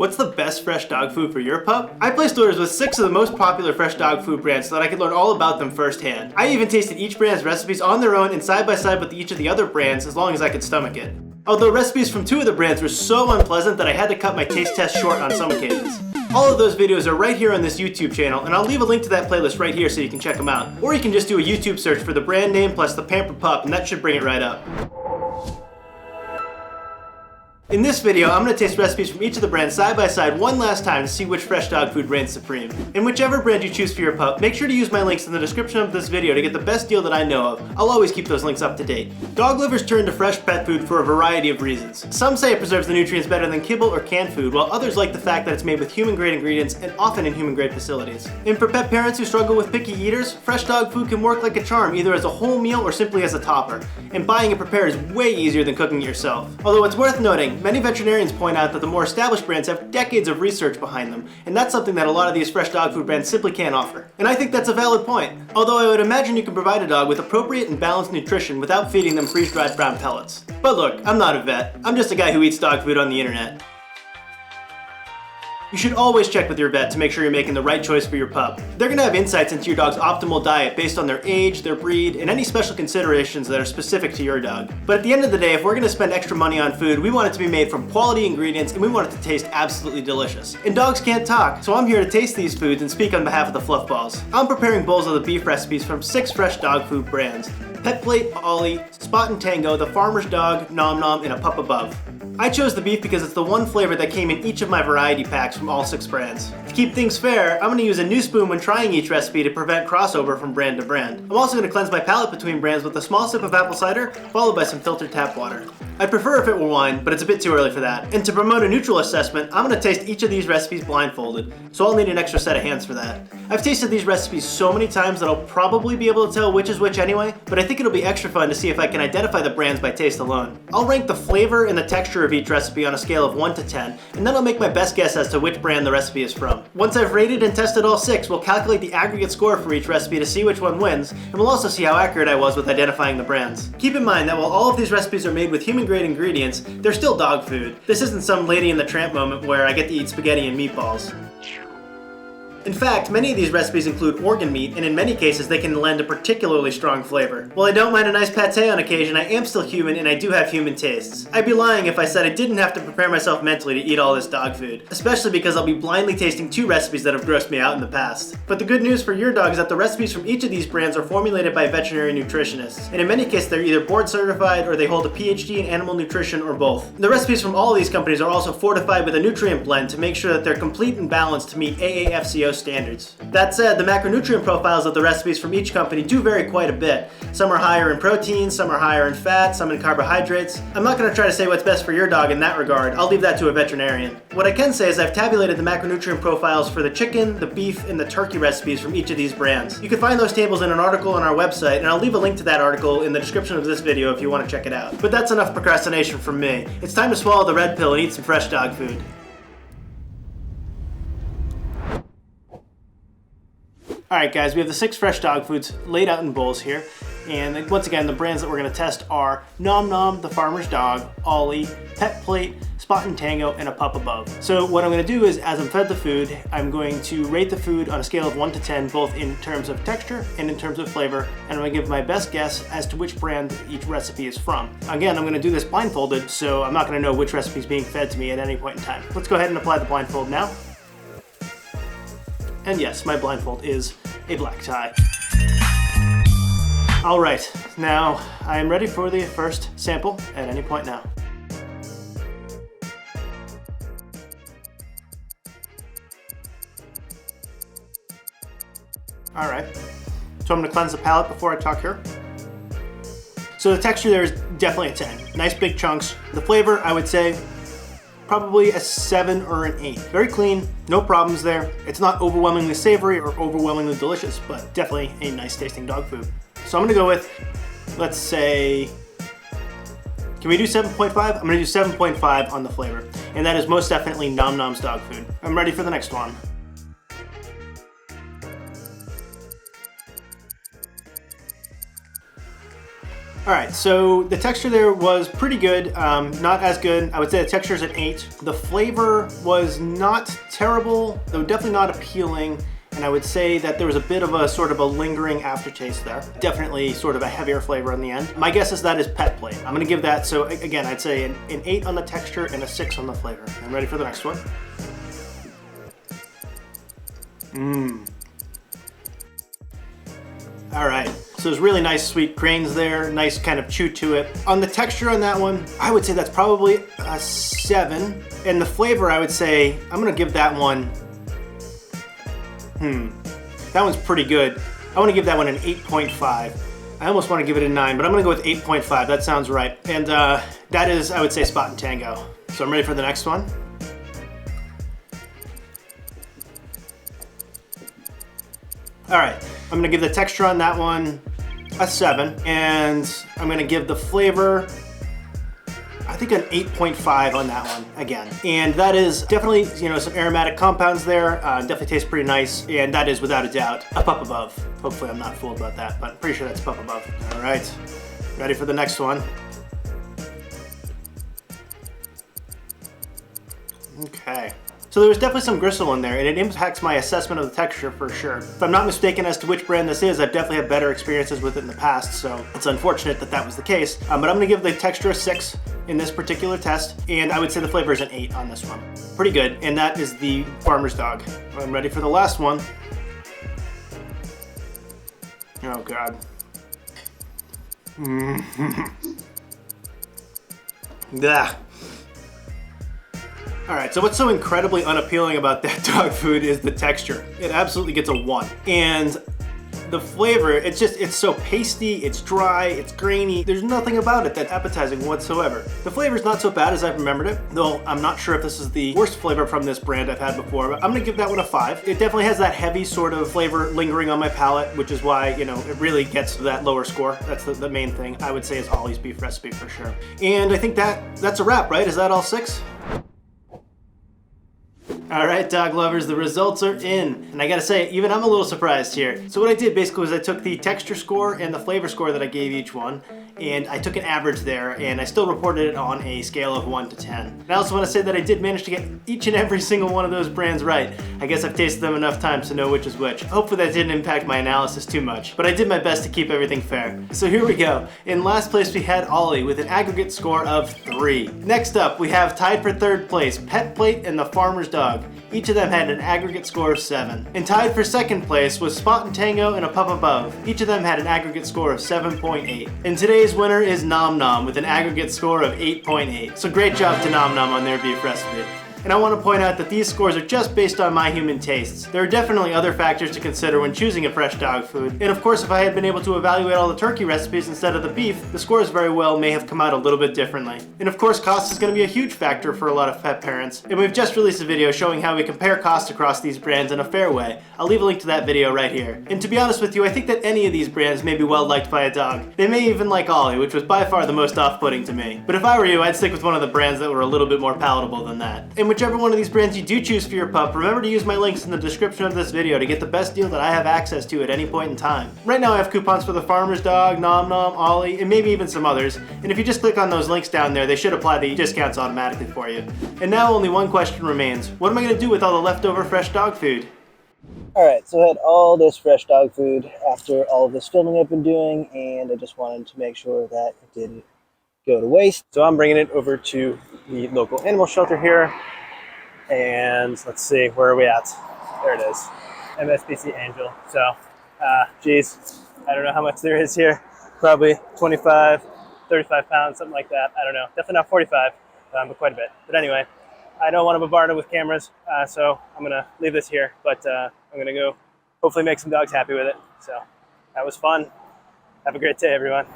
What's the best fresh dog food for your pup? I placed orders with 6 of the most popular fresh dog food brands so that I could learn all about them firsthand. I even tasted each brand's recipes on their own and side by side with each of the other brands as long as I could stomach it. Although recipes from 2 of the brands were so unpleasant that I had to cut my taste test short on some occasions. All of those videos are right here on this YouTube channel, and I'll leave a link to that playlist right here so you can check them out. Or you can just do a YouTube search for the brand name plus the Pampered Pup and that should bring it right up. In this video, I'm going to taste recipes from each of the brands side by side one last time to see which fresh dog food reigns supreme. And whichever brand you choose for your pup, make sure to use my links in the description of this video to get the best deal that I know of. I'll always keep those links up to date. Dog lovers turn to fresh pet food for a variety of reasons. Some say it preserves the nutrients better than kibble or canned food, while others like the fact that it's made with human-grade ingredients and often in human-grade facilities. And for pet parents who struggle with picky eaters, fresh dog food can work like a charm either as a whole meal or simply as a topper. And buying it prepared is way easier than cooking it yourself. Although it's worth noting, many veterinarians point out that the more established brands have decades of research behind them, and that's something that a lot of these fresh dog food brands simply can't offer. And I think that's a valid point. Although I would imagine you can provide a dog with appropriate and balanced nutrition without feeding them freeze-dried brown pellets. But look, I'm not a vet. I'm just a guy who eats dog food on the internet. You should always check with your vet to make sure you're making the right choice for your pup. They're going to have insights into your dog's optimal diet based on their age, their breed, and any special considerations that are specific to your dog. But at the end of the day, if we're going to spend extra money on food, we want it to be made from quality ingredients and we want it to taste absolutely delicious. And dogs can't talk, so I'm here to taste these foods and speak on behalf of the Fluff Balls. I'm preparing bowls of the beef recipes from 6 fresh dog food brands: Pet Plate, Ollie, Spot and Tango, The Farmer's Dog, Nom Nom, and A Pup Above. I chose the beef because it's the one flavor that came in each of my variety packs from all 6 brands. To keep things fair, I'm going to use a new spoon when trying each recipe to prevent crossover from brand to brand. I'm also going to cleanse my palate between brands with a small sip of apple cider, followed by some filtered tap water. I'd prefer if it were wine, but it's a bit too early for that. And to promote a neutral assessment, I'm going to taste each of these recipes blindfolded, so I'll need an extra set of hands for that. I've tasted these recipes so many times that I'll probably be able to tell which is which anyway, but I think it'll be extra fun to see if I can identify the brands by taste alone. I'll rank the flavor and the texture of each recipe on a scale of 1 to 10, and then I'll make my best guess as to which brand the recipe is from. Once I've rated and tested all 6, we'll calculate the aggregate score for each recipe to see which one wins, and we'll also see how accurate I was with identifying the brands. Keep in mind that while all of these recipes are made with human-grade ingredients, they're still dog food. This isn't some Lady and the Tramp moment where I get to eat spaghetti and meatballs. In fact, many of these recipes include organ meat, and in many cases they can lend a particularly strong flavor. While I don't mind a nice pate on occasion, I am still human and I do have human tastes. I'd be lying if I said I didn't have to prepare myself mentally to eat all this dog food, especially because I'll be blindly tasting 2 recipes that have grossed me out in the past. But the good news for your dog is that the recipes from each of these brands are formulated by veterinary nutritionists, and in many cases they're either board certified or they hold a PhD in animal nutrition or both. The recipes from all of these companies are also fortified with a nutrient blend to make sure that they're complete and balanced to meet AAFCO standards. That said, the macronutrient profiles of the recipes from each company do vary quite a bit. Some are higher in protein, some are higher in fat, some in carbohydrates. I'm not going to try to say what's best for your dog in that regard. I'll leave that to a veterinarian. What I can say is I've tabulated the macronutrient profiles for the chicken, the beef, and the turkey recipes from each of these brands. You can find those tables in an article on our website, and I'll leave a link to that article in the description of this video if you want to check it out. But that's enough procrastination from me. It's time to swallow the red pill and eat some fresh dog food. Alright guys, we have the 6 fresh dog foods laid out in bowls here. And once again, the brands that we're going to test are Nom Nom, The Farmer's Dog, Ollie, Pet Plate, Spot and Tango, and A Pup Above. So what I'm going to do is, as I'm fed the food, I'm going to rate the food on a scale of 1 to 10, both in terms of texture and in terms of flavor, and I'm going to give my best guess as to which brand each recipe is from. Again, I'm going to do this blindfolded, so I'm not going to know which recipe is being fed to me at any point in time. Let's go ahead and apply the blindfold now. And yes, my blindfold is a black tie. Alright, now I am ready for the first sample at any point now. Alright, so I'm going to cleanse the palate before I talk here. So the texture there is definitely a 10. Nice big chunks. The flavor, I would say, probably a 7 or an 8. Very clean, no problems there. It's not overwhelmingly savory or overwhelmingly delicious, but definitely a nice tasting dog food. So I'm gonna go with, let's say, can we do 7.5? I'm gonna do 7.5 on the flavor. And that is most definitely Nom Nom's dog food. I'm ready for the next one. All right, so the texture there was pretty good, not as good. I would say the texture is an 8. The flavor was not terrible, though definitely not appealing. And I would say that there was a bit of a sort of a lingering aftertaste there. Definitely sort of a heavier flavor in the end. My guess is that is pet plate. I'm gonna give that, so again, I'd say an 8 on the texture and a 6 on the flavor. I'm ready for the next one. All right, so there's really nice sweet grains there, nice kind of chew to it. On the texture on that one, I would say that's probably a 7. And the flavor, I would say, I'm gonna give that one, that one's pretty good. I want to give that one an 8.5. I almost want to give it a 9, but I'm going to go with 8.5. That sounds right. And that is, I would say, Spot and Tango. So I'm ready for the next one. All right, I'm going to give the texture on that one a 7, and I'm going to give the flavor, I think, an 8.5 on that one again. And that is definitely, you know, some aromatic compounds there. Definitely tastes pretty nice. And that is without a doubt a pup above. Hopefully I'm not fooled about that, but I'm pretty sure that's pup above. All right, ready for the next one. Okay. So there was definitely some gristle in there, and it impacts my assessment of the texture for sure. If I'm not mistaken as to which brand this is, I've definitely had better experiences with it in the past, so it's unfortunate that that was the case. But I'm gonna give the texture a 6 in this particular test, and I would say the flavor is an 8 on this one. Pretty good, and that is the Farmer's Dog. I'm ready for the last one. Oh God. Yeah. All right, so what's so incredibly unappealing about that dog food is the texture. It absolutely gets a 1. And the flavor, it's so pasty, it's dry, it's grainy. There's nothing about it that's appetizing whatsoever. The flavor's not so bad as I've remembered it, though I'm not sure if this is the worst flavor from this brand I've had before, but I'm gonna give that one a 5. It definitely has that heavy sort of flavor lingering on my palate, which is why, you know, it really gets that lower score. That's the main thing I would say is Ollie's beef recipe for sure. And I think that's a wrap, right? Is that all 6? All right, dog lovers, the results are in. And I gotta say, even I'm a little surprised here. So what I did basically was I took the texture score and the flavor score that I gave each one, and I took an average there, and I still reported it on a scale of 1 to 10. And I also wanna say that I did manage to get each and every single one of those brands right. I guess I've tasted them enough times to know which is which. Hopefully that didn't impact my analysis too much, but I did my best to keep everything fair. So here we go. In last place, we had Ollie with an aggregate score of 3. Next up, we have tied for 3rd place, Pet Plate and the Farmer's Dog. Each of them had an aggregate score of 7. And tied for 2nd place was Spot and Tango and a Pup Above. Each of them had an aggregate score of 7.8. And today's winner is Nom Nom with an aggregate score of 8.8. So great job to Nom Nom on their beef recipe. And I want to point out that these scores are just based on my human tastes. There are definitely other factors to consider when choosing a fresh dog food. And of course, if I had been able to evaluate all the turkey recipes instead of the beef, the scores very well may have come out a little bit differently. And of course, cost is going to be a huge factor for a lot of pet parents. And we've just released a video showing how we compare costs across these brands in a fair way. I'll leave a link to that video right here. And to be honest with you, I think that any of these brands may be well liked by a dog. They may even like Ollie, which was by far the most off-putting to me. But if I were you, I'd stick with one of the brands that were a little bit more palatable than that. And whichever one of these brands you do choose for your pup, remember to use my links in the description of this video to get the best deal that I have access to at any point in time. Right now I have coupons for the Farmer's Dog, Nom Nom, Ollie, and maybe even some others. And if you just click on those links down there, they should apply the discounts automatically for you. And now only one question remains. What am I going to do with all the leftover fresh dog food? Alright, so I had all this fresh dog food after all of this filming I've been doing, and I just wanted to make sure that it didn't go to waste. So I'm bringing it over to the local animal shelter here. And let's see, where are we at? There it is, MSPC Angel. So, geez, I don't know how much there is here. Probably 25, 35 pounds, something like that. I don't know, definitely not 45, but quite a bit. But anyway, I don't want to bombard it with cameras, so I'm gonna leave this here, but I'm gonna go hopefully make some dogs happy with it. So that was fun. Have a great day, everyone.